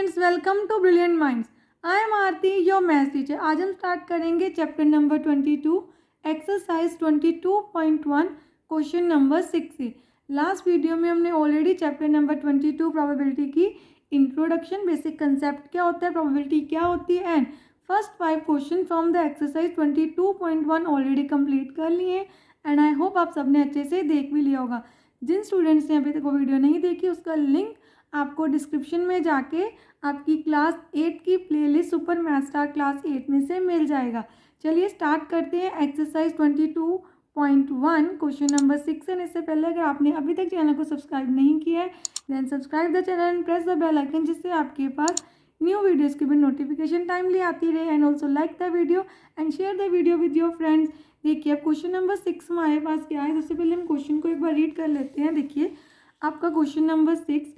Students, welcome to brilliant minds. I am Aarti, your maths teacher. आज हम start करेंगे chapter number 22, exercise 22.1, question number 6 से। Last video में हमने ऑलरेडी चैप्टर नंबर 22 प्रोबेबिलिटी की introduction, basic concept क्या होता है, प्रोबेबिलिटी क्या होती है, and first 5 question from the exercise 22.1 already complete कर लिए। एंड आई होप आप सबने अच्छे से देख भी लिया होगा। जिन स्टूडेंट्स ने अभी तक वो वीडियो नहीं देखी, उसका लिंक आपको डिस्क्रिप्शन में जाके आपकी क्लास 8 की playlist super math star class 8 में से मिल जाएगा। चलिए स्टार्ट करते हैं एक्सरसाइज 22.1 क्वेश्चन नंबर 6। एंड इससे पहले अगर आपने अभी तक चैनल को सब्सक्राइब नहीं किया है, then subscribe the channel and press the bell icon, जिससे आपके पास न्यू वीडियोस की भी नोटिफिकेशन टाइमली आती रहे। And also like the video and share the video with your friends. देखिए अब क्वेश्चन नंबर 6 हमारे पास क्या है। सबसे पहले हम क्वेश्चन को एक बार रीड कर लेते हैं। देखिए आपका क्वेश्चन नंबर 6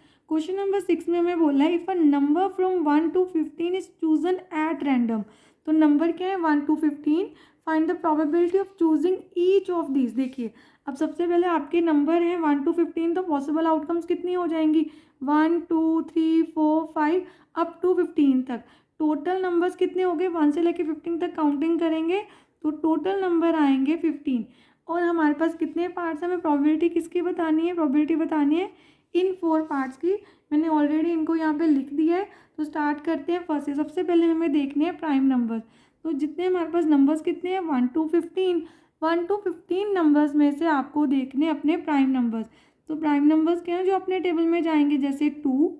में हमें बोला है if a number from 1 to 15 is chosen at random. तो नंबर क्या है 1 to 15, find the probability of choosing each of these. देखिए अब सबसे पहले आपके नंबर हैं 1 to 15, तो पॉसिबल आउटकम्स कितनी हो जाएंगी 1 2 3 4 5 अप टू 15 तक। टोटल नंबर्स कितने हो गए 1 से लेकर 15 तक काउंटिंग करेंगे तो टोटल नंबर आएंगे 15। और हमारे पास कितने पार्ट्स हैं, हमें प्रोबेबिलिटी किसकी बतानी है, प्रोबेबिलिटी बतानी है इन 4 पार्ट्स की। मैंने ऑलरेडी इनको यहाँ पे लिख दिया है। तो स्टार्ट करते हैं फर्स्ट से। सबसे पहले हमें देखने हैं प्राइम नंबर्स। तो जितने हमारे पास नंबर्स कितने हैं 1 to 15, 1 to 15 नंबर्स में से आपको देखने अपने प्राइम नंबर्स। तो प्राइम नंबर्स क्या हैं जो अपने टेबल में जाएंगे, जैसे 2,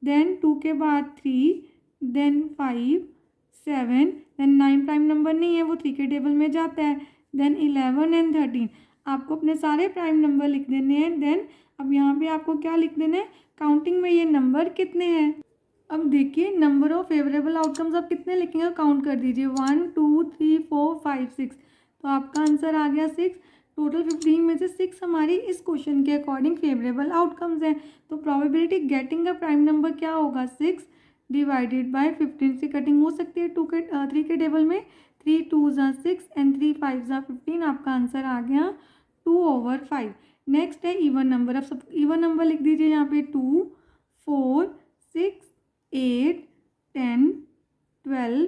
देन 2 के बाद 3, देन 5 7, देन 9 प्राइम नंबर नहीं है, वो 3 के टेबल में जाता है, देन 11 एंड 13। आपको अपने सारे प्राइम नंबर लिख देने हैं। देन अब यहाँ पे आपको क्या लिख देना है, काउंटिंग में ये नंबर कितने हैं। अब देखिए नंबर ऑफ फेवरेबल आउटकम्स आप कितने लिखेंगे, काउंट कर दीजिए 1 2 3 4 5 6। तो आपका आंसर आ गया 6। टोटल 15 में से 6 हमारी इस क्वेश्चन के अकॉर्डिंग फेवरेबल आउटकम्स हैं। तो probability getting a prime number क्या होगा 6 डिवाइडेड बाय 15 से कटिंग हो सकती है 3 के टेबल में। 3 2 6 एंड 3 5 15। आपका आंसर आ गया 2/5। नेक्स्ट है इवन नंबर। अब सब इवन नंबर लिख दीजिए यहाँ पे 2 4 6 8 10 12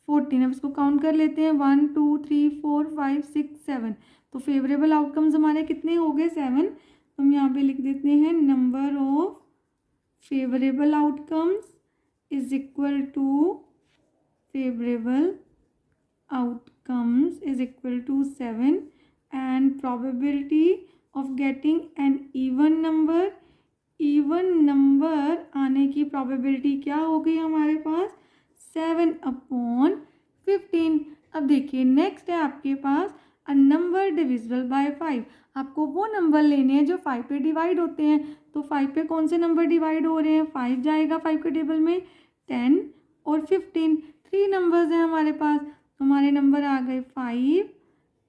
14। अब इसको काउंट कर लेते हैं 1 2 3 4 5 6 7। तो फेवरेबल आउटकम्स हमारे कितने हो गए 7। तो हम यहाँ पे लिख देते हैं number of favourable outcomes is equal to favourable outcomes is equal to 7 and probability of getting an even number आने की प्रोबेबिलिटी क्या हो गई हमारे पास 7/15। अब देखिए नेक्स्ट है आपके पास अ नंबर डिविजिबल बाय 5। आपको वो नंबर लेने हैं जो 5 पे डिवाइड होते हैं। तो 5 पे कौन से नंबर डिवाइड हो रहे हैं, 5 जाएगा 5 के टेबल में, 10 और 15। 3 नंबर्स हैं हमारे पास। तो हमारे नंबर आ गए 5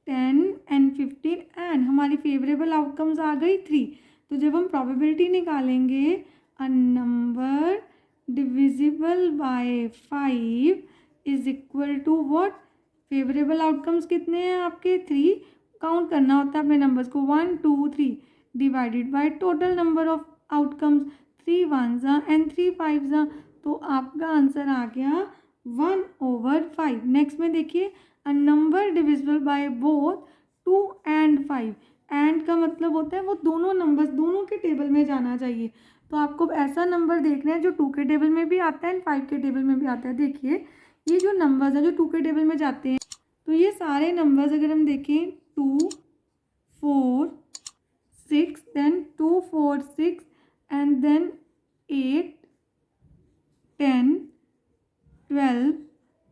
10 एंड 15 एंड हमारी फेवरेबल आउटकम्स आ गई 3। तो जब हम प्रोबेबिलिटी निकालेंगे a number divisible by 5 is equal to what, favourable outcomes कितने हैं आपके 3। काउंट करना होता है अपने नंबर्स को 1 2 3 divided by total number of outcomes 3 1s and 3 5s। तो आपका आंसर आ गया 1/5। नेक्स्ट में देखिए अ number divisible by both 2 and 5। And का मतलब होता है वो दोनों नंबर्स दोनों के टेबल में जाना चाहिए। तो आपको ऐसा नंबर देखना है जो 2 के टेबल में भी आता है एंड 5 के टेबल में भी आता है। देखिए ये जो नंबर्स हैं जो 2 के टेबल में जाते हैं, तो ये सारे नंबर्स अगर हम देखें 2 4 6, देन 2 4 6 एंड देन 8 10 12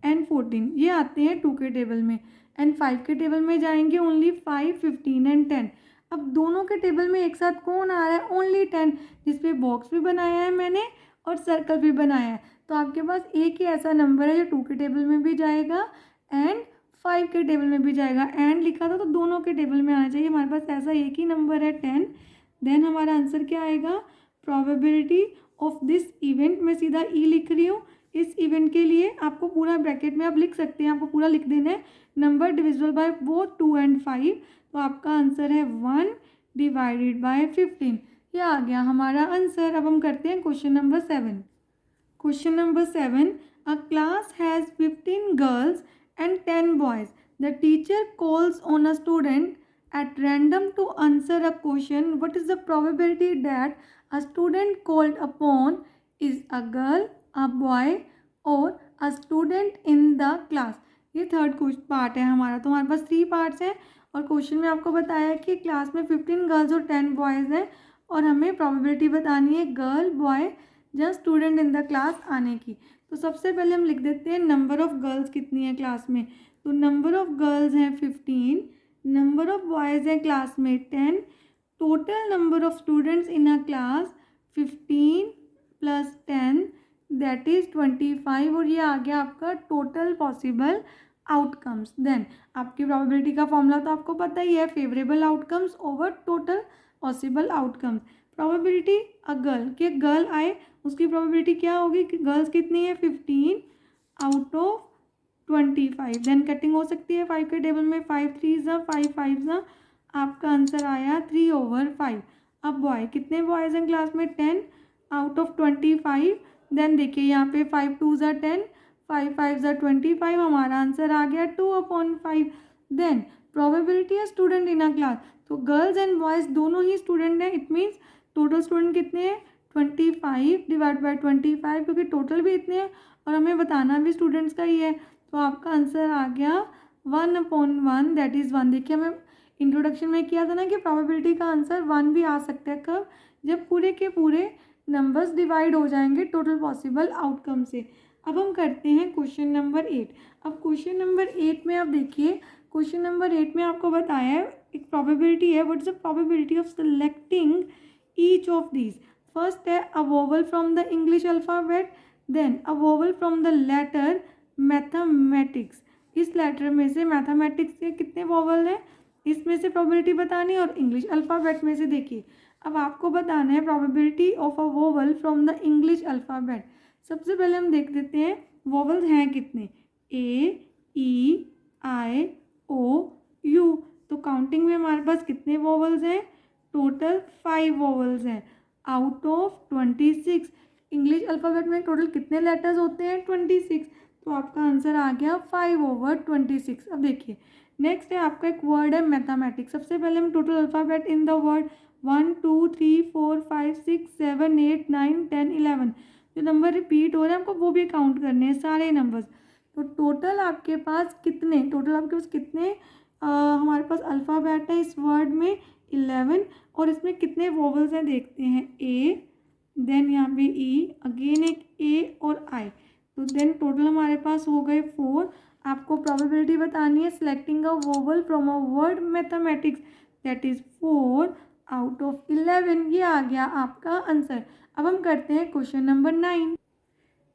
एंड 14, ये आते हैं 2 के टेबल में। एंड 5 के टेबल में जाएंगे ओनली 5 15 एंड 10। अब दोनों के टेबल में एक साथ कौन आ रहा है, ओनली 10, जिसपे बॉक्स भी बनाया है मैंने और सर्कल भी बनाया है। तो आपके पास एक ही ऐसा नंबर है जो 2 के टेबल में भी जाएगा एंड 5 के टेबल में भी जाएगा। एंड लिखा था तो दोनों के टेबल में आना चाहिए। हमारे पास ऐसा एक ही नंबर है 10। देन हमारा आंसर क्या आएगा, प्रोबेबिलिटी ऑफ दिस इवेंट। मैं सीधा ई लिख रही हूँ। इस इवेंट के लिए आपको पूरा ब्रैकेट में आप लिख सकते हैं, आपको पूरा लिख देना है number divisible by both 2 and 5। तो आपका आंसर है 1 डिवाइडेड बाय 15। ये आ गया हमारा आंसर। अब हम करते हैं question number 7। Question number 7. A class has 15 girls and 10 boys. The teacher calls on a student at random to answer a question. What is the probability that a student called upon is a girl, a boy और a student in the class? ये third part है हमारा। तो हमारे पास 3 parts हैं और question में आपको बताया कि क्लास में 15 गर्ल्स और 10 बॉयज़ हैं और हमें प्रोबेबिलिटी बतानी है गर्ल, बॉय या स्टूडेंट इन द क्लास आने की। तो सबसे पहले हम लिख देते हैं नंबर ऑफ़ गर्ल्स कितनी है क्लास में। तो नंबर ऑफ़ गर्ल्स हैं 15, नंबर ऑफ़ बॉयज़ हैं क्लास में 10, total number of students in a class 15 + 10 that is 25 और ये आ गया आपका टोटल पॉसिबल आउटकम्स। देन आपकी प्रोबेबिलिटी का फॉर्मूला तो आपको पता ही है, favourable outcomes over total possible outcomes. Probability a girl कि गर्ल आए उसकी प्रोबेबिलिटी क्या होगी कि गर्ल्स कितनी है 15 आउट ऑफ 25। देन कटिंग हो सकती है 5 के टेबल में, 5 3 ज़ा 5 5 ज़ा आपका आंसर आया 3/5। अब बॉय कितने बॉयज़ हैं क्लास में 10 आउट ऑफ 25। देन देखिए यहाँ पे 5 2 ज़ा 10, 5 5 ज़ा 25, हमारा आंसर आ गया 2/5। देन प्रोबेबिलिटी है स्टूडेंट इन अ क्लास, तो गर्ल्स एंड बॉयज़ दोनों ही स्टूडेंट हैं। इट मीन्स टोटल स्टूडेंट कितने हैं 25 डिवाइड बाई 25 क्योंकि टोटल भी इतने हैं और हमें बताना भी स्टूडेंट्स का ही है। तो आपका आंसर आ गया 1/1 दैट इज़ 1। देखिए हमें इंट्रोडक्शन में किया था ना कि प्रोबेबिलिटी का आंसर 1 भी आ सकता है कब, जब पूरे के पूरे नंबर्स डिवाइड हो जाएंगे टोटल पॉसिबल आउटकम से। अब हम करते हैं क्वेश्चन नंबर 8। अब क्वेश्चन नंबर 8 में आप देखिए, क्वेश्चन नंबर 8 में आपको बताया है एक प्रोबेबिलिटी है, what is the probability of selecting each of these. First है a vowel from the English alphabet, then a vowel from the letter mathematics. इस लेटर में से मैथमेटिक्स के कितने वोवल हैं इसमें से प्रोबेबिलिटी बतानी है और इंग्लिश अल्फ़ाबेट में से देखिए अब आपको बताना है probability of a vowel from the English alphabet. सबसे पहले हम देख देते हैं वोवल्स हैं कितने, ए ई आई ओ यू। तो काउंटिंग में हमारे पास कितने वोवल्स हैं, टोटल 5 वोवल्स हैं आउट ऑफ 26। इंग्लिश अल्फ़ाबेट में टोटल कितने लेटर्स होते हैं 26, तो आपका आंसर आ गया 5/26। अब देखिए नेक्स्ट है आपका एक वर्ड है मैथमेटिक्स। सबसे पहले हम total alphabet in the word 1 2 3 4 5 6 7 8 9 10 11 जो नंबर रिपीट हो रहे हैं आपको वो भी काउंट करने हैं सारे नंबर्स। तो टोटल आपके पास कितने, टोटल आपके पास कितने हमारे पास अल्फ़ाबेट है इस वर्ड में 11 और इसमें कितने वोवल्स हैं देखते हैं, ए देन यहाँ पे ई अगेन एक ए और आई। तो देन टोटल हमारे पास हो गए 4। आपको प्रोबेबिलिटी बतानी है selecting a vowel from a word mathematics that is 4 out of 11। ये आ गया आपका आंसर। अब हम करते हैं question number 9।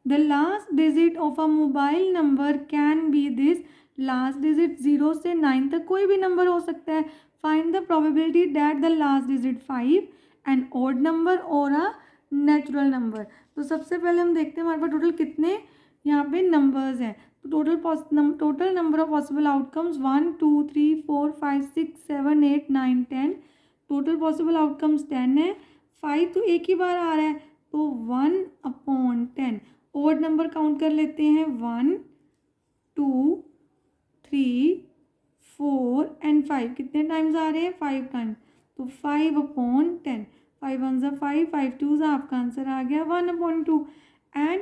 The last digit of a mobile number can be this. Last digit 0 से 9 तक कोई भी नंबर हो सकता है। Find the probability that the last digit 5 an odd number और अ नेचुरल नंबर। तो सबसे पहले हम देखते हैं हमारे पास टोटल कितने यहाँ पे नंबर्स हैं। तो total number of possible outcomes 1 2 3 4 5 6 7 8 9 10। Total possible outcomes 10 है। 5 तो एक ही बार आ रहा है तो 1/10। ओड नंबर काउंट कर लेते हैं 1 2 3 4 एंड 5 कितने टाइम्स आ रहे हैं 5 टाइम्स, तो 5/10। 5 1 ज़ा 5 5 2 ज़ा आपका आंसर आ गया 1/2। एंड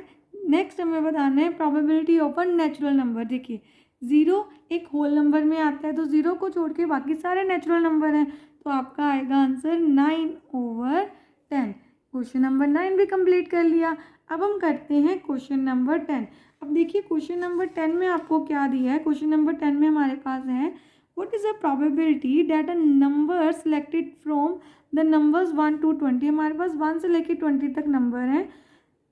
नेक्स्ट हमें बताना है probability of a natural number. देखिए 0 एक होल नंबर में आता है तो 0 को छोड़ के बाकी सारे नेचुरल नंबर हैं, तो आपका आएगा आंसर 9/10। क्वेश्चन नंबर 9 भी कंप्लीट कर लिया। अब हम करते हैं क्वेश्चन नंबर 10। अब देखिए क्वेश्चन नंबर 10 में आपको क्या दिया है। क्वेश्चन नंबर 10 में हमारे पास है what is the probability that a number selected from the numbers 1 to 20। हमारे पास 1 से लेकर 20 तक नंबर हैं।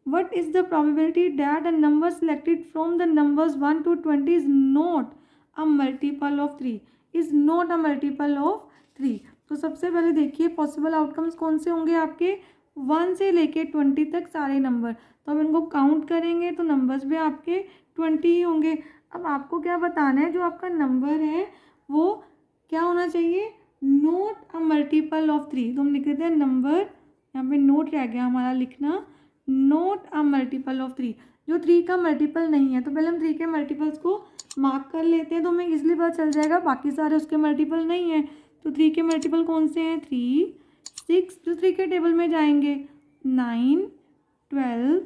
What is the probability that a number selected from the numbers 1 to 20 is not a multiple of 3? Is not a multiple of 3। तो सबसे पहले देखिए possible outcomes कौन से होंगे आपके 1 से लेके 20 तक सारे नंबर। तो अब इनको काउंट करेंगे तो नंबर्स भी आपके 20 ही होंगे। अब आपको क्या बताना है जो आपका नंबर है वो क्या होना चाहिए, नॉट अ मल्टीपल ऑफ 3। तो हम लिख देते हैं नंबर, यहाँ पे नोट रह गया हमारा लिखना, नॉट अ मल्टीपल ऑफ 3, जो 3 का मल्टीपल नहीं है। तो पहले हम 3 के मल्टीपल्स को मार्क कर लेते हैं तो हमें इजीली पता चल जाएगा, बाकी सारे उसके मल्टीपल नहीं है। तो 3 के मल्टीपल कौन से हैं? 3, 6, जो 3 के टेबल में जाएंगे, 9, 12,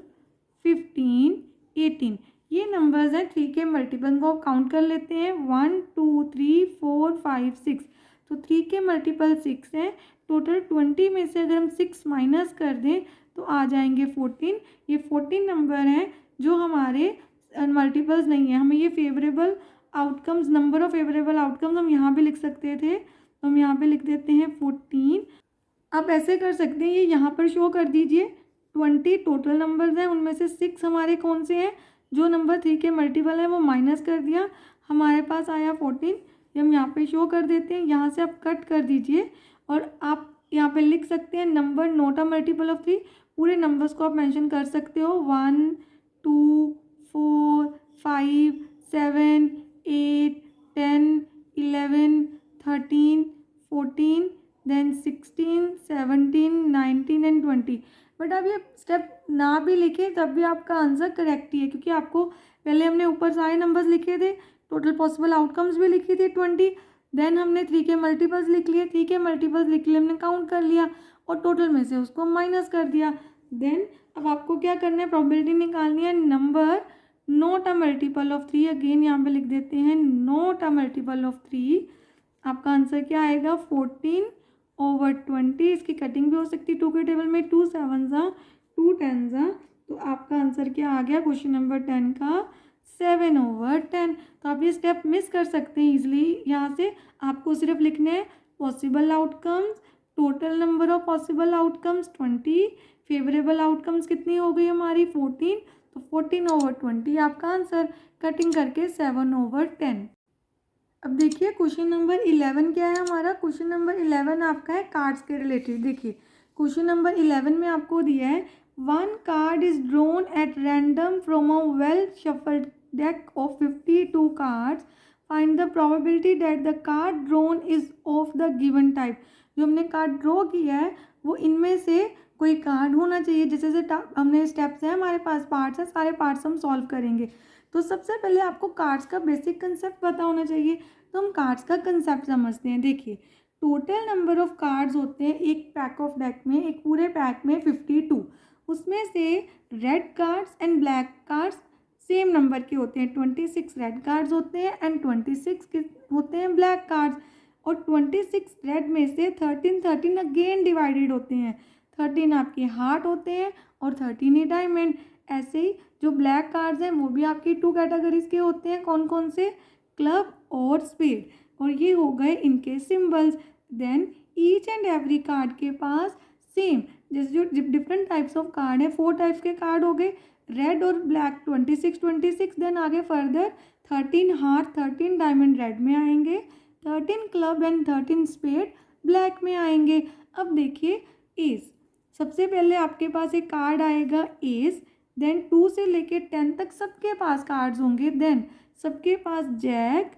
15, 18, ये नंबर्स हैं 3 के मल्टीपल को काउंट कर लेते हैं। 1, 2, 3, 4, 5, 6, तो 3 के मल्टीपल 6 हैं। टोटल 20 में से अगर हम 6 माइनस कर दें तो आ जाएंगे 14। ये 14 नंबर हैं जो हमारे मल्टीपल्स नहीं है। हमें ये favourable outcomes, number of favourable outcomes हम यहाँ भी लिख सकते थे, तो हम यहाँ पे लिख देते हैं 14। आप ऐसे कर सकते हैं, ये यहाँ पर शो कर दीजिए। 20 टोटल नंबर्स हैं, उनमें से 6 हमारे कौन से हैं? जो नंबर 3 के मल्टीपल है वो माइनस कर दिया, हमारे पास आया 14। ये हम यहाँ पे शो कर देते हैं। यहाँ से आप कट कर दीजिए और आप यहाँ पे लिख सकते हैं number not a multiple of 3। पूरे नंबर्स को आप मेंशन कर सकते हो, 1, 2, 4, 5, 7, 8, 10, 11, 13, 14, देन 16, 17, 19 एंड 20। बट आप ये स्टेप ना भी लिखे तब भी आपका आंसर करेक्ट ही है, क्योंकि आपको पहले हमने ऊपर सारे नंबर्स लिखे थे, टोटल पॉसिबल आउटकम्स भी लिखी थी 20, देन हमने 3 के मल्टीपल्स लिख लिए, 3 के मल्टीपल्स लिख लिए, हमने काउंट कर लिया और टोटल में से उसको माइनस कर दिया। देन अब आपको क्या करना है? प्रोबेबिलिटी निकालनी है number not a multiple of 3। Again यहाँ पे लिख देते हैं नॉट अ मल्टीपल ऑफ 3। आपका आंसर क्या आएगा? 14/20। इसकी कटिंग भी हो सकती है 2 के टेबल में, 2 7 ज़ा, 2 10 ज़ा। तो आपका आंसर क्या आ गया क्वेश्चन नंबर 10 का? 7/10। तो आप ये स्टेप मिस कर सकते हैं इजीली। यहाँ से आपको सिर्फ लिखने हैं possible outcomes, total number of possible outcomes 20, favourable outcomes कितनी हो गई हमारी? 14। तो 14/20 आपका आंसर, कटिंग करके 7/10। अब देखिए क्वेश्चन नंबर 11 क्या है हमारा? क्वेश्चन नंबर 11 आपका है कार्ड्स के रिलेटेड। देखिए क्वेश्चन नंबर 11 में आपको दिया है, 1 card is drawn at random from a well shuffled deck of 52 cards, find the probability that the card drawn is of the given type. जो हमने कार्ड ड्रॉ किया है वो इनमें से कोई कार्ड होना चाहिए। जैसे जैसे हमने स्टेप्स हैं, हमारे पास पार्ट्स हैं, सारे पार्ट्स हम सॉल्व करेंगे। तो सबसे पहले आपको कार्ड्स का बेसिक कंसेप्ट पता होना चाहिए। तो हम कार्ड्स का कंसेप्ट समझते हैं। देखिए टोटल नंबर ऑफ कार्ड्स होते हैं एक पैक ऑफ डेक में, एक पूरे पैक में 52। उसमें से red cards and black cards same number के होते हैं। 26 रेड कार्ड्स होते हैं एंड 26 होते हैं ब्लैक कार्ड्स। और 26 रेड में से 13 अगेन डिवाइडेड होते हैं। 13 आपके हार्ट होते हैं और 13 ही डायमंड। ऐसे ही जो ब्लैक कार्ड्स हैं वो भी आपकी 2 कैटेगरीज के होते हैं। कौन कौन से? क्लब और स्पेड। और ये हो गए इनके symbols. Then each and every card के पास सेम, जैसे जो डिफरेंट टाइप्स ऑफ कार्ड है, 4 टाइप्स के कार्ड हो गए, रेड और ब्लैक 26। देन आगे फर्दर 13 हार्ट 13 डायमंड रेड में आएंगे, 13 क्लब एंड 13 स्पेड ब्लैक में आएंगे। अब देखिए एस, सबसे पहले आपके पास एक कार्ड आएगा एस। देन 2 से लेके 10 तक सबके पास कार्ड्स होंगे। देन सबके पास जैक,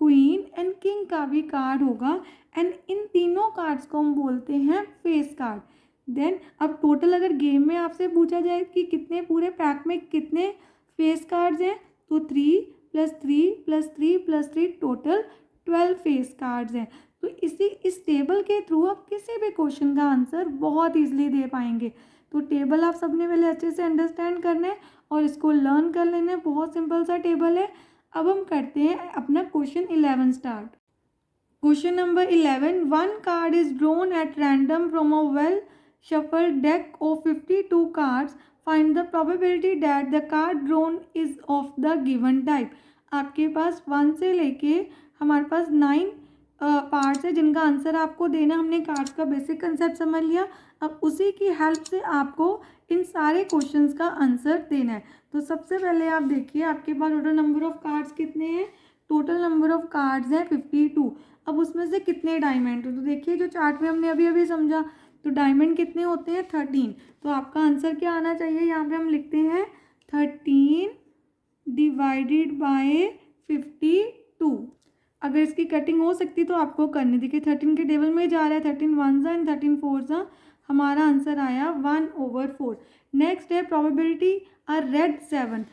क्वीन एंड किंग का भी कार्ड होगा एंड इन तीनों कार्ड्स को हम बोलते हैं फेस कार्ड। देन अब टोटल अगर गेम में आपसे पूछा जाए कि कितने पूरे पैक में कितने फेस कार्ड्स हैं, तो 3 + 3 + 3 + 3 टोटल 12 फेस कार्ड्स हैं। तो इस टेबल के थ्रू आप किसी भी क्वेश्चन का आंसर बहुत ईजिली दे पाएंगे। तो टेबल आप सबने पहले अच्छे से अंडरस्टैंड करना है और इसको लर्न कर लेना है। बहुत सिंपल सा टेबल है। अब हम करते हैं अपना question 11 start. Question number 11, 1 card is drawn at random from a well shuffled deck of 52 cards, find the probability that the card drawn is of the given type। आपके पास 1 से लेके हमारे पास 9 पार्ट्स है जिनका आंसर आपको देना। हमने कार्ड्स का बेसिक कंसेप्ट समझ लिया। अब उसी की हेल्प से आपको इन सारे क्वेश्चंस का आंसर देना है। तो सबसे पहले आप देखिए आपके पास टोटल नंबर ऑफ कार्ड्स कितने हैं? टोटल नंबर ऑफ कार्ड्स हैं 52। अब उसमें से कितने डायमंड? तो देखिए जो चार्ट में हमने अभी अभी समझा, तो डायमंड कितने होते हैं? 13। तो आपका आंसर क्या आना चाहिए? यहाँ पे हम लिखते हैं 13 डिवाइडेड बाय 52। अगर इसकी कटिंग हो सकती तो आपको करनी। देखिए 13 के टेबल में जा रहा है, 13 1 ज़ा एंड 13 4 ज़ा। हमारा आंसर आया 1/4। नेक्स्ट है प्रोबेबिलिटी अ रेड 7,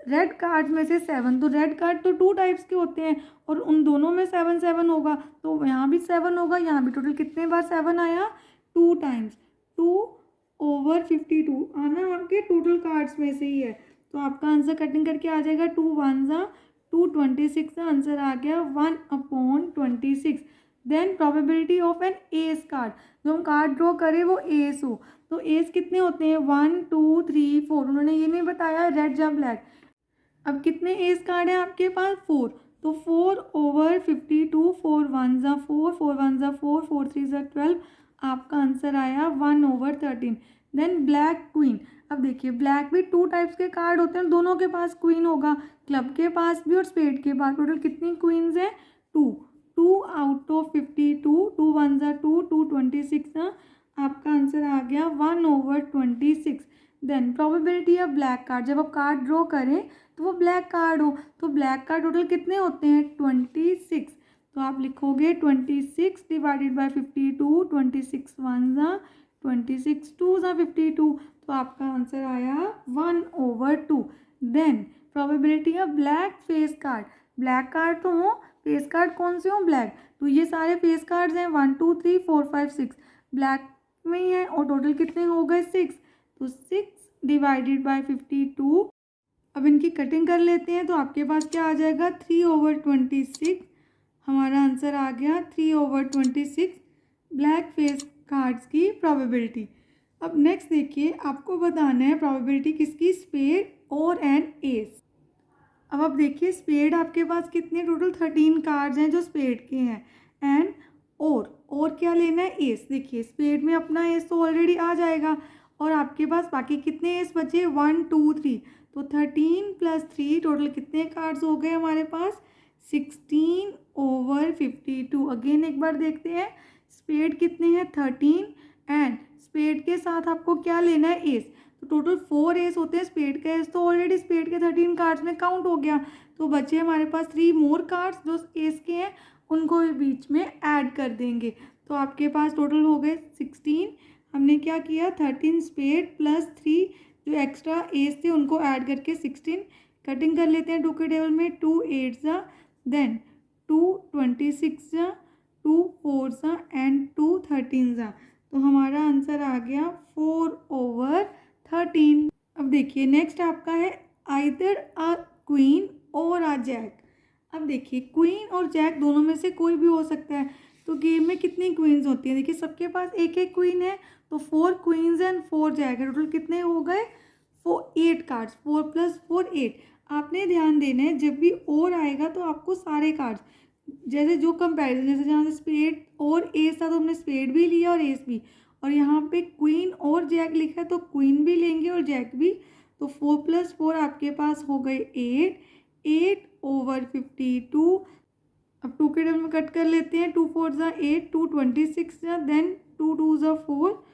रेड कार्ड में से 7, तो रेड कार्ड तो 2 टाइप्स के होते हैं और उन दोनों में 7 7 होगा, तो यहाँ भी 7 होगा, यहाँ भी टोटल कितने बार 7 आया, 2 टाइम्स, 2/52 आना आपके टोटल कार्ड्स में से ही है। तो आपका आंसर कटिंग करके आ जाएगा 2 1 226, आंसर आ गया 1/26। Then probability of an ace card, जो हम कार्ड ड्रॉ करें वो एस हो, तो एस कितने होते हैं 1 2 3 4, उन्होंने ये नहीं बताया रेड या ब्लैक। अब कितने एस कार्ड हैं आपके पास 4, तो 4/52, 4 1 4, 4 1 4, 4 3 12, आपका आंसर आया 1/13। देन ब्लैक क्वीन, अब देखिए ब्लैक भी 2 टाइप्स के कार्ड होते हैं, दोनों के पास क्वीन होगा, क्लब के पास भी और स्पेड के पास। टोटल कितनी क्वींस हैं 2, 2/52, 2 1 2, 226, आपका आंसर आ गया 1/26। Then probability of black card, जब आप कार्ड ड्रॉ करें तो वो ब्लैक कार्ड हो, तो ब्लैक कार्ड टोटल कितने होते हैं 26, तो आप लिखोगे 26 डिवाइडेड बाय 52, 26 1 26 2 52, तो आपका आंसर आया 1/2। Then probability of black face card, black card तो हो, फेस कार्ड कौन से हो ब्लैक, तो ये सारे फेस कार्ड्स हैं 1 2 3 4 5 6 ब्लैक में ही है और टोटल कितने हो गए 6, तो 6 डिवाइडेड बाय 52। अब इनकी कटिंग कर लेते हैं, तो आपके पास क्या आ जाएगा 3/26, हमारा आंसर आ गया 3/26 ब्लैक फेस कार्ड्स की प्रोबेबिलिटी। अब नेक्स्ट देखिए, आपको बताना है प्रोबेबिलिटी किसकी, स्पेड और एंड एस। अब आप देखिए स्पेड आपके पास कितने, टोटल 13 कार्ड्स हैं जो स्पेड के हैं, एंड और क्या लेना है एस। देखिए स्पेड में अपना एस तो ऑलरेडी आ जाएगा और आपके पास बाकी कितने एस बचे 1 2 3, तो 13 + 3 टोटल कितने कार्ड्स हो गए हमारे पास 16/52। अगेन एक बार देखते हैं, स्पेड कितने हैं 13 एंड स्पेड के साथ आपको क्या लेना है एस, तो टोटल 4 एस होते हैं, स्पेड का एस तो ऑलरेडी स्पेड के 13 कार्ड्स में काउंट हो गया, तो बचे हमारे पास 3 मोर कार्ड्स जो एस के हैं, उनको भी बीच में ऐड कर देंगे, तो आपके पास टोटल हो गए 16। हमने क्या किया 13 स्पेड + 3 जो एक्स्ट्रा एस थे उनको ऐड करके 16, कटिंग कर लेते हैं 2 के टेबल में, 2 8 देन 2 26 2 4 एंड 2 13, तो हमारा आंसर आ गया 4/13। अब देखिए नेक्स्ट आपका है आइदर अ क्वीन और अ जैक। अब देखिए क्वीन और जैक दोनों में से कोई भी हो सकता है, तो गेम में कितनी क्वींस होती हैं, देखिए सबके पास एक एक क्वीन है, तो 4 क्वींस एंड 4 जैक है, टोटल कितने हो गए 8 कार्ड्स, 4 + 4 8। आपने ध्यान देना है जब भी और आएगा तो आपको सारे कार्ड्स, जैसे जो कंपैरिजन, जैसे जहाँ से स्पेड और एस था तो हमने स्पेड भी लिया और एस भी, और यहाँ पे क्वीन और जैक लिखा है तो क्वीन भी लेंगे और जैक भी, तो 4 + 4 आपके पास हो गए 8/52। अब 2 के डबल में कट कर लेते हैं, 2 4 8, 2 26 देन 2 2 4,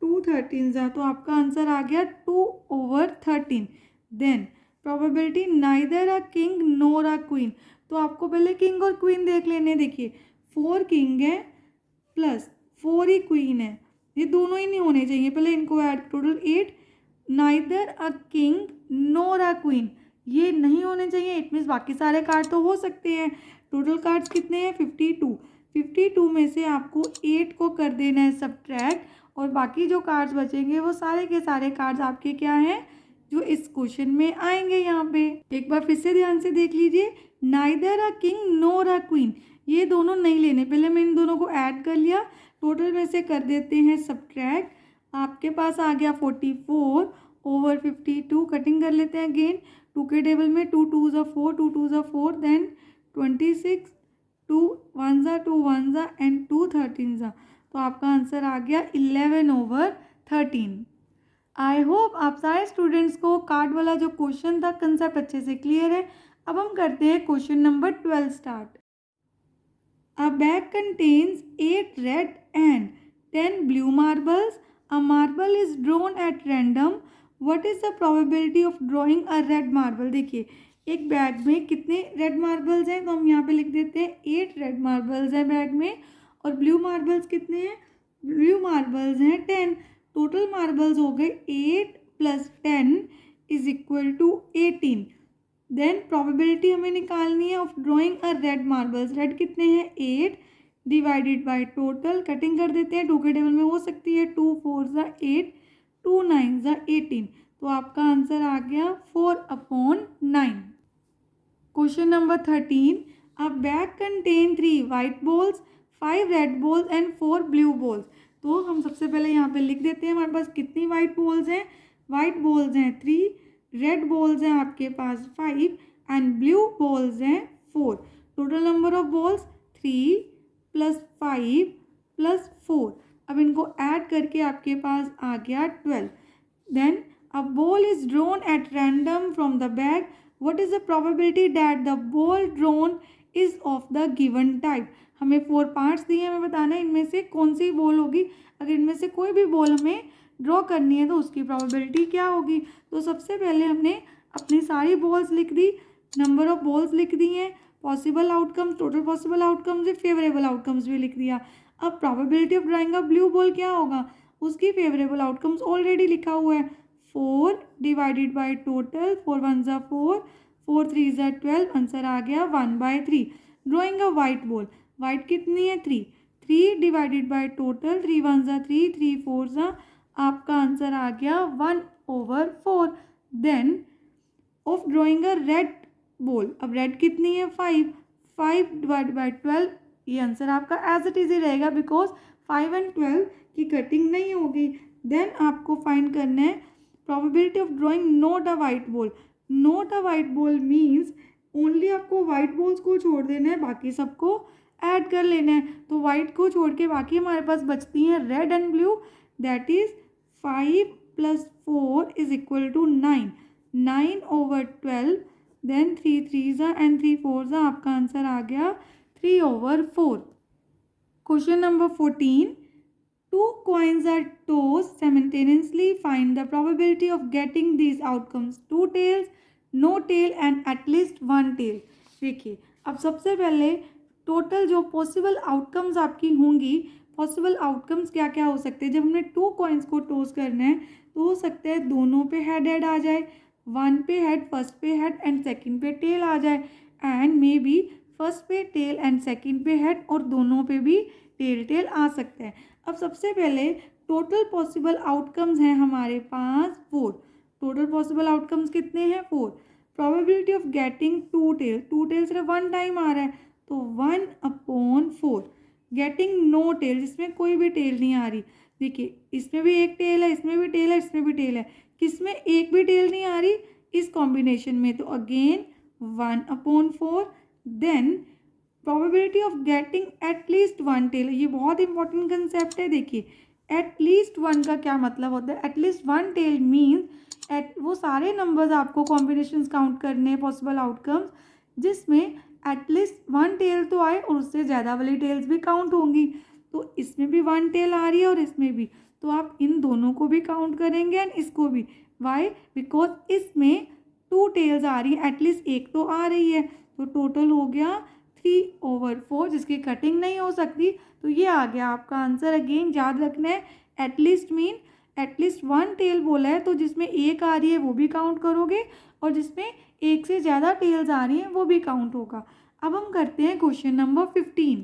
2 13, तो आपका आंसर आ गया 2/13। Then probability neither a king nor a queen, तो आपको पहले किंग और क्वीन देख लेने, देखिए 4 किंग है + 4 ही क्वीन है, ये दोनों ही नहीं होने चाहिए, पहले इनको add, total 8। Neither a king nor a queen, ये नहीं होने चाहिए, इट मीन्स बाकी सारे कार्ड तो हो सकते हैं। टोटल कार्ड्स कितने हैं 52, 52 में से आपको 8 को कर देना है सब्ट्रैक्ट, और बाकी जो कार्ड्स बचेंगे वो सारे के सारे कार्ड्स आपके क्या हैं जो इस क्वेश्चन में आएंगे। यहाँ पे एक बार फिर से ध्यान से देख लीजिए, neither a king nor a queen, ये दोनों नहीं लेने, पहले मैं इन दोनों को ऐड कर लिया, टोटल में से कर देते हैं सब्ट्रैक्ट, आपके पास आ गया 44/52। कटिंग कर लेते हैं अगेन 2 के टेबल में, 2 2 4, 2 2 4 देन 26, 2 1 2 1 एंड 2 13, तो आपका आंसर आ गया 11/13। आई होप आप सारे स्टूडेंट्स को कार्ड वाला जो क्वेश्चन था कंसेप्ट अच्छे से क्लियर है। अब हम करते हैं question number 12 start. A bag contains 8 red and 10 blue marbles, a marble is drawn at random, what is the probability of drawing a red marble. देखिए एक बैग में कितने रेड मार्बल्स हैं, तो हम यहाँ पे लिख देते हैं 8 रेड मार्बल्स हैं बैग में, और ब्लू मार्बल्स कितने हैं ब्लू मार्बल्स हैं 10। टोटल मार्बल्स हो गए 8 + 10 = 18। देन प्रोबेबिलिटी हमें निकालनी है of drawing a red marbles. Red कितने हैं 8 डिवाइडेड बाय टोटल, कटिंग कर देते हैं 2 के टेबल में हो सकती है, 2 4 ज़ा 8, 2 9 ज़ा 18। तो आपका आंसर आ गया 4/9। Question number 13, a bag contain 3 white balls, 5 red balls and 4 blue balls. तो हम सबसे पहले यहाँ पे लिख देते हैं हमारे पास कितनी वाइट बॉल्स हैं। वाइट बॉल्स हैं 3, रेड बॉल्स हैं आपके पास 5 एंड ब्लू बॉल्स हैं 4। Total number of balls 3 + 5 + 4। अब इनको ऐड करके आपके पास आ गया 12। Then a ball is drawn at random from the bag. What is the probability that the ball drawn is of the given type? हमें 4 parts दिए, हमें बताना है इनमें से कौन सी बॉल होगी। अगर इनमें से कोई भी बॉल हमें ड्रॉ करनी है तो उसकी प्रोबेबिलिटी क्या होगी। तो सबसे पहले हमने अपनी सारी बॉल्स लिख दी, नंबर ऑफ बॉल्स लिख दी हैं, possible outcomes, total possible outcomes भी, फेवरेबल आउटकम्स भी लिख दिया। अब probability of drawing a blue ball क्या होगा, उसकी फेवरेबल आउटकम्स ऑलरेडी लिखा हुआ है, 4 डिवाइडेड बाय टोटल, 4 1 ज़ा 4, 4 3 ज़ा 12, आंसर आ गया 1/3। Drawing a white ball, white कितनी है 3, 3 डिवाइडेड बाय टोटल, 3 1 ज़ा 3, 3 4 ज़ा, आपका आंसर आ गया 1/4। Then of drawing a red ball, अब रेड कितनी है 5, 5 डिवाइड बाय 12, ये आंसर आपका एज इट इज ही रहेगा बिकॉज 5 एंड 12 की कटिंग नहीं होगी। देन आपको फाइंड करना है probability of drawing not a white ball. Not a white ball means only आपको वाइट बॉल्स को छोड़ देना है, बाकी सबको ऐड कर लेना है। तो वाइट को छोड़ के बाकी हमारे पास बचती हैं red and blue, that is 5 + 4 = 9, 9/12। Then 3 3 ज़ा एंड 3 4 ज़ा, आपका आंसर आ गया 3/4। Question number 14, 2 coins are tossed simultaneously. Find the probability of getting these outcomes: 2 tails, no tail and at least 1 tail. देखिए अब सबसे पहले टोटल जो पॉसिबल आउटकम्स आपकी होंगी, पॉसिबल आउटकम्स क्या क्या हो सकते हैं। जब हमने 2 कॉइन्स को टॉस करना है तो हो सकता है दोनों पे हेड हेड आ जाए, 1 पे हेड, फर्स्ट पे हेड एंड सेकंड पे टेल आ जाए, एंड मे बी फर्स्ट पे टेल एंड सेकंड पे हेड और दोनों पे भी टेल आ सकता है। अब सबसे पहले टोटल पॉसिबल आउटकम्स हैं हमारे पास 4। टोटल पॉसिबल आउटकम्स कितने हैं 4। Probability of getting 2 tail, 2 tail सिर्फ 1 टाइम आ रहा है तो 1/4। गेटिंग नो टेल, जिसमें कोई भी टेल नहीं आ रही, देखिए इसमें भी एक टेल है, इसमें भी टेल है, इसमें भी टेल है, किसमें एक भी टेल नहीं आ रही इस कॉम्बिनेशन में, तो again 1/4। Then probability of getting at least 1 tail, ये बहुत इंपॉर्टेंट कंसेप्ट है। देखिए एटलीस्ट 1 का क्या मतलब होता है, एटलीस्ट 1 टेल मीन्स वो सारे नंबर्स आपको कॉम्बिनेशंस काउंट करने हैं पॉसिबल आउटकम्स जिसमें एटलीस्ट 1 टेल तो आए और उससे ज़्यादा वाली टेल्स भी काउंट होंगी। तो इसमें भी 1 टेल आ रही है और इसमें भी, तो आप इन दोनों को भी काउंट करेंगे एंड इसको भी। वाई, बिकॉज इसमें 2 टेल्स आ रही है, एटलीस्ट एक तो आ रही है, तो टोटल हो गया 3/4 जिसकी कटिंग नहीं हो सकती। तो ये आ गया आपका आंसर। अगेन याद रखना है एटलीस्ट मीन एटलीस्ट 1 टेल बोला है तो जिसमें एक आ रही है वो भी काउंट करोगे और जिसमें एक से ज़्यादा टेल्स आ रही हैं वो भी काउंट होगा। अब हम करते हैं question number 15।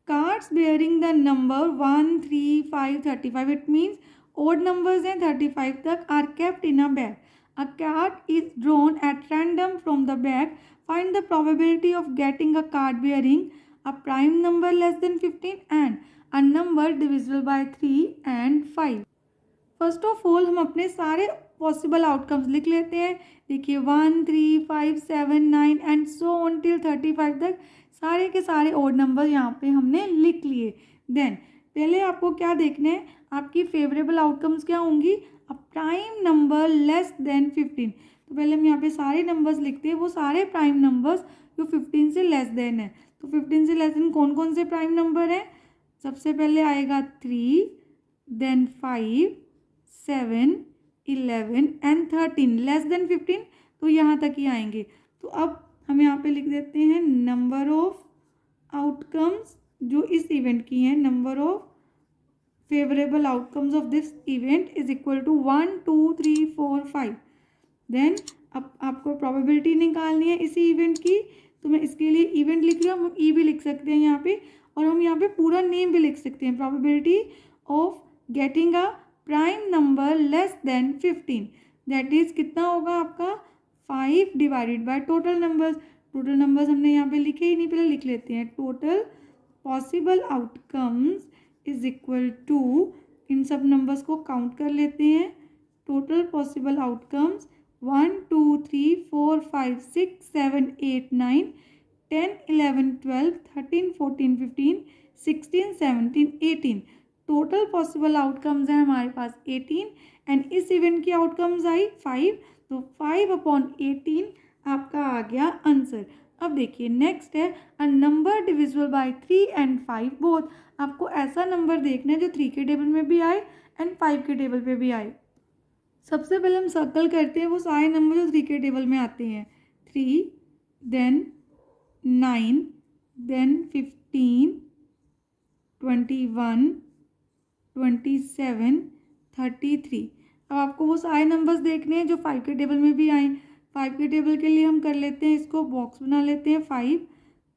Cards bearing the number 1 3 5 35, it means odd numbers हैं 35 तक, are kept in a bag. A card is drawn at random from the bag. Find the probability of getting a card bearing a prime number less than 15 and a number divisible by 3 and 5. First of all हम अपने सारे possible outcomes लिख लेते हैं। देखिए 1 3 5 7 9 and so on till 35 तक सारे के सारे ऑड नंबर यहाँ पे हमने लिख लिए। देन पहले आपको क्या देखना है, आपकी फेवरेबल आउटकम्स क्या होंगी, a prime number less then 15। तो पहले हम यहाँ पे सारे नंबर्स लिखते हैं, वो सारे प्राइम नंबर्स जो 15 से लेस देन है। तो 15 से लेस देन कौन कौन से प्राइम नंबर हैं, सबसे पहले आएगा 3, देन 5 7 11 एंड 13 लेस देन 15, तो यहाँ तक ही आएंगे। तो अब हम यहाँ पे लिख देते हैं नंबर ऑफ आउटकम्स जो इस इवेंट की हैं, number of favorable outcomes of this event is equal to 1 2 3 4 5. Then अब आपको प्रोबेबिलिटी निकालनी है इसी इवेंट की, तो मैं इसके लिए इवेंट लिख रही हूँ, हम ई भी लिख सकते हैं यहाँ पे, और हम यहाँ पे पूरा नेम भी लिख सकते हैं। Probability of getting a prime number less then 15, that is कितना होगा आपका 5 divided by total numbers. Total numbers हमने यहाँ पे लिखे ही नहीं, पहले लिख लेते हैं। Total possible outcomes is equal to, इन सब नंबर्स को काउंट कर लेते हैं। Total possible outcomes 1 2 3 4 5 6 7 8 9 10 11 12 13 14 15 16 17 18। Total possible outcomes हैं हमारे पास 18, एंड इस इवेंट की आउटकम्स आई 5, तो 5/18 आपका आ गया आंसर। अब देखिए नेक्स्ट है अ number divisible bye 3 and 5 both. आपको ऐसा नंबर देखना है जो 3 के टेबल में भी आए एंड 5 के टेबल पे भी आए। सबसे पहले हम सर्कल करते हैं वो सारे नंबर जो 3 के टेबल में आते हैं। 3, देन 9, देन 15, 21, 27, 33। अब आपको वो सारे नंबर्स देखने हैं जो 5 के टेबल में भी आए। 5 के टेबल के लिए हम कर लेते हैं, इसको बॉक्स बना लेते हैं 5,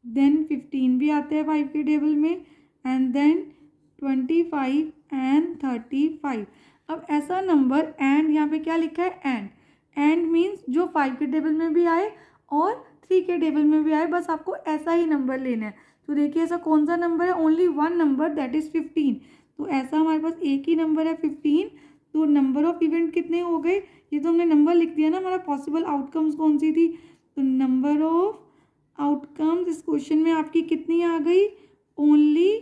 देन 15 भी आता है 5 के टेबल में, एंड देन 25 एंड 35। अब ऐसा नंबर, एंड यहाँ पे क्या लिखा है एंड मीन्स जो 5 के टेबल में भी आए और 3 के टेबल में भी आए, बस आपको ऐसा ही नंबर लेना है। तो देखिए ऐसा कौन सा नंबर है, only one number, that is 15। तो ऐसा हमारे पास एक ही नंबर है 15। तो नंबर ऑफ इवेंट कितने हो गए, ये तो हमने नंबर लिख दिया ना, हमारा पॉसिबल आउटकम्स कौन सी थी, तो नंबर ऑफ आउटकम्स इस क्वेश्चन में आपकी कितनी आ गई, only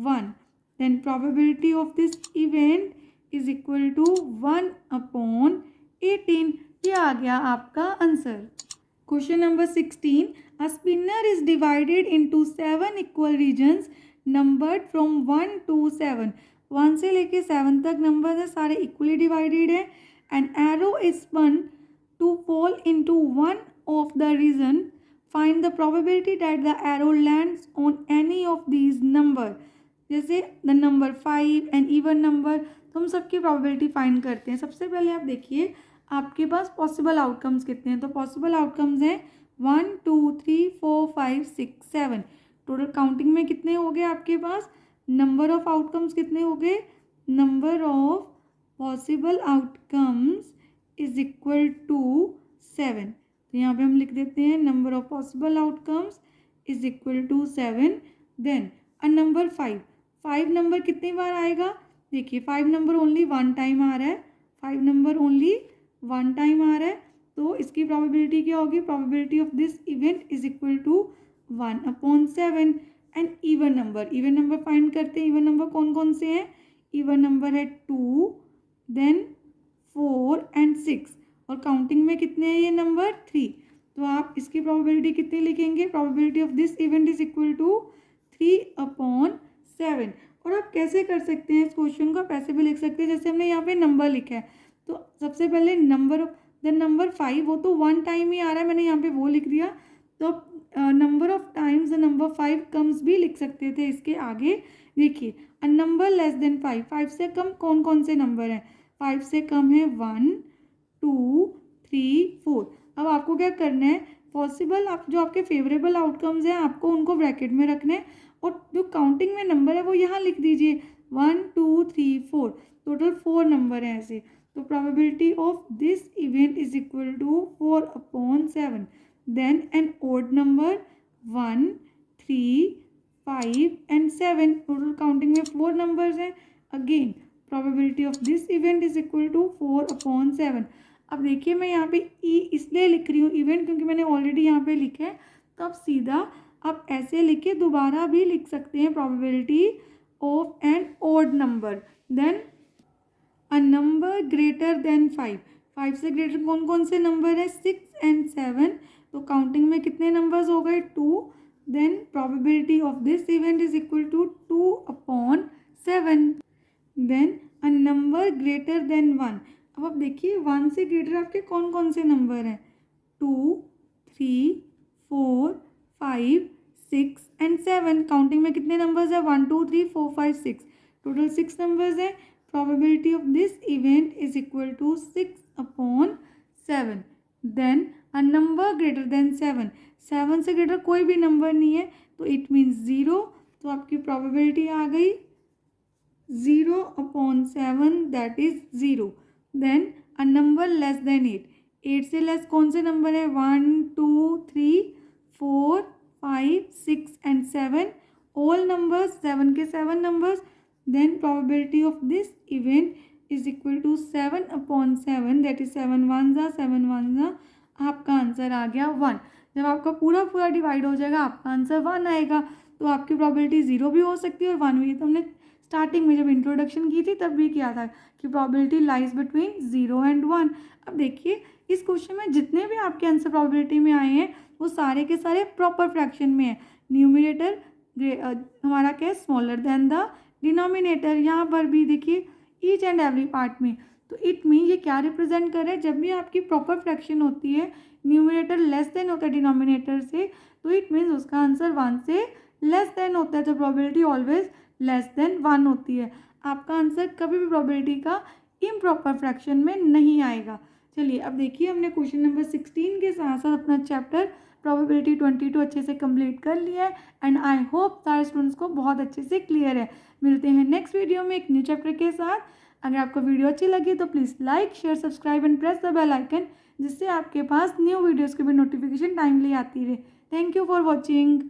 1। Then probability of this event is equal to 1/18। ये आ गया आपका answer. Question number 16, a spinner is divided into 7 equal regions numbered from 1 to 7। 1 से लेके 7 तक नंबर है, सारे इक्वली डिवाइडेड है, and arrow is spun to fall into one of the region, find the probability that the arrow lands on any of these number. जैसे the number 5 and even number, तो हम सबकी probability find करते हैं। सबसे पहले आप देखिए आपके पास पॉसिबल आउटकम्स कितने हैं, तो पॉसिबल आउटकम्स हैं 1 2 3 4 5 6 7। टोटल काउंटिंग में कितने हो गए आपके पास, नंबर ऑफ आउटकम्स कितने हो गए, number of possible outcomes is equal to 7। तो यहाँ पे हम लिख देते हैं number of possible outcomes is equal to 7। Then a number 5 number कितनी बार आएगा, देखिए 5 नंबर ओनली 1 टाइम आ रहा है, 5 नंबर ओनली 1 टाइम आ रहा है, तो इसकी प्रोबेबिलिटी क्या होगी, probability of this event is equal to 1/7। And even number find करते हैं। इवन नंबर कौन कौन से हैं, इवन नंबर है 2, देन 4 एंड 6, और काउंटिंग में कितने हैं ये नंबर 3। तो आप इसकी प्रोबेबिलिटी कितनी लिखेंगे, probability of this event is equal to 3/7। और आप कैसे कर सकते हैं इस क्वेश्चन को, आप ऐसे भी लिख सकते हैं जैसे हमने यहाँ पे नंबर लिखा है। तो सबसे पहले नंबर 5, वो तो 1 टाइम ही आ रहा है, मैंने यहाँ पे वो लिख दिया। तो number of times the number 5 comes भी लिख सकते थे इसके आगे। देखिए अ नंबर लेस देन 5 से कम कौन कौन से नंबर हैं, 5 से कम है 1 2 3 4। अब आपको क्या करना है, पॉसिबल आप जो आपके फेवरेबल आउटकम्स हैं आपको उनको ब्रैकेट में रखना है, और जो काउंटिंग में नंबर है वो यहाँ लिख दीजिए 1 2 3 4। टोटल 4 नंबर हैं ऐसे, तो probability of this event is equal to 4/7। Then an odd number 1 3 5 and 7। Total counting में 4 नंबर्स हैं, again probability of this event is equal to 4/7। अब देखिए मैं यहाँ पे ई इसलिए लिख रही हूँ इवेंट क्योंकि मैंने ऑलरेडी यहाँ पे लिखा है, तो अब सीधा आप ऐसे लिखे दोबारा भी लिख सकते हैं, probability of an odd number. Then a number greater than 5 से ग्रेटर कौन कौन से नंबर है, 6 एंड 7। तो काउंटिंग में कितने नंबर्स हो गए, 2। Then probability of this event is equal to 2/7। Then a number greater than 1। अब आप देखिए 1 से ग्रेटर आपके कौन कौन से नंबर हैं, 2 3 4 5 6 एंड 7। काउंटिंग में कितने नंबर्स है, 1 2 3 4 5 6। टोटल 6 नंबर्स हैं. Probability of this event is equal to 6/7. Then a number greater than 7. 7 से ग्रेटर कोई भी नंबर नहीं है तो इट मीन्स 0. तो आपकी प्रोबेबिलिटी आ गई 0/7, that is 0. Then a number less than 8. 8 से लेस कौन से नंबर है? 1, 2, 3, 4, 5, 6 एंड 7. ऑल नंबर्स, 7 के 7 numbers. Then probability of this event is equal to 7/7, that is 7 1 जा 7 1 जा. आपका आंसर आ गया 1. जब आपका पूरा पूरा डिवाइड हो जाएगा आपका आंसर 1 आएगा. तो आपकी प्रोबेबिलिटी 0 भी हो सकती है और 1 भी. तो हमने स्टार्टिंग में जब इंट्रोडक्शन की थी तब भी किया था कि प्रोबेबिलिटी लाइज बिटवीन 0 एंड 1. अब देखिए इस क्वेश्चन में जितने भी आपके आंसर प्रोबेबिलिटी में आए हैं वो सारे के सारे प्रॉपर फ्रैक्शन में है. न्यूमिनेटर हमारा क्या है? Smaller than the denominator. यहाँ पर भी देखिए ईच एंड एवरी पार्ट में. तो इट मीन ये क्या रिप्रेजेंट कर रहा है? जब भी आपकी प्रॉपर फ्रैक्शन होती है, न्यूमिनेटर लेस देन होता है डिनोमिनेटर से, तो इट मीन्स उसका आंसर 1 से लेस देन होता है. तो प्रोबेबिलिटी ऑलवेज लेस देन 1 होती है. आपका आंसर कभी भी प्रोबेबिलिटी का इम्प्रॉपर फ्रैक्शन में नहीं आएगा. चलिए अब देखिए हमने क्वेश्चन नंबर 16 के साथ साथ अपना चैप्टर प्रोबेबिलिटी 22 अच्छे से कंप्लीट कर लिया है. एंड आई होप सारे स्टूडेंट्स को बहुत अच्छे से क्लियर है. मिलते हैं नेक्स्ट वीडियो में एक न्यू चैप्टर के साथ. अगर आपको वीडियो अच्छी लगी तो please like, share, subscribe and press the bell icon, जिससे आपके पास न्यू वीडियोज़ की भी नोटिफिकेशन टाइमली आती रहे. Thank you for watching.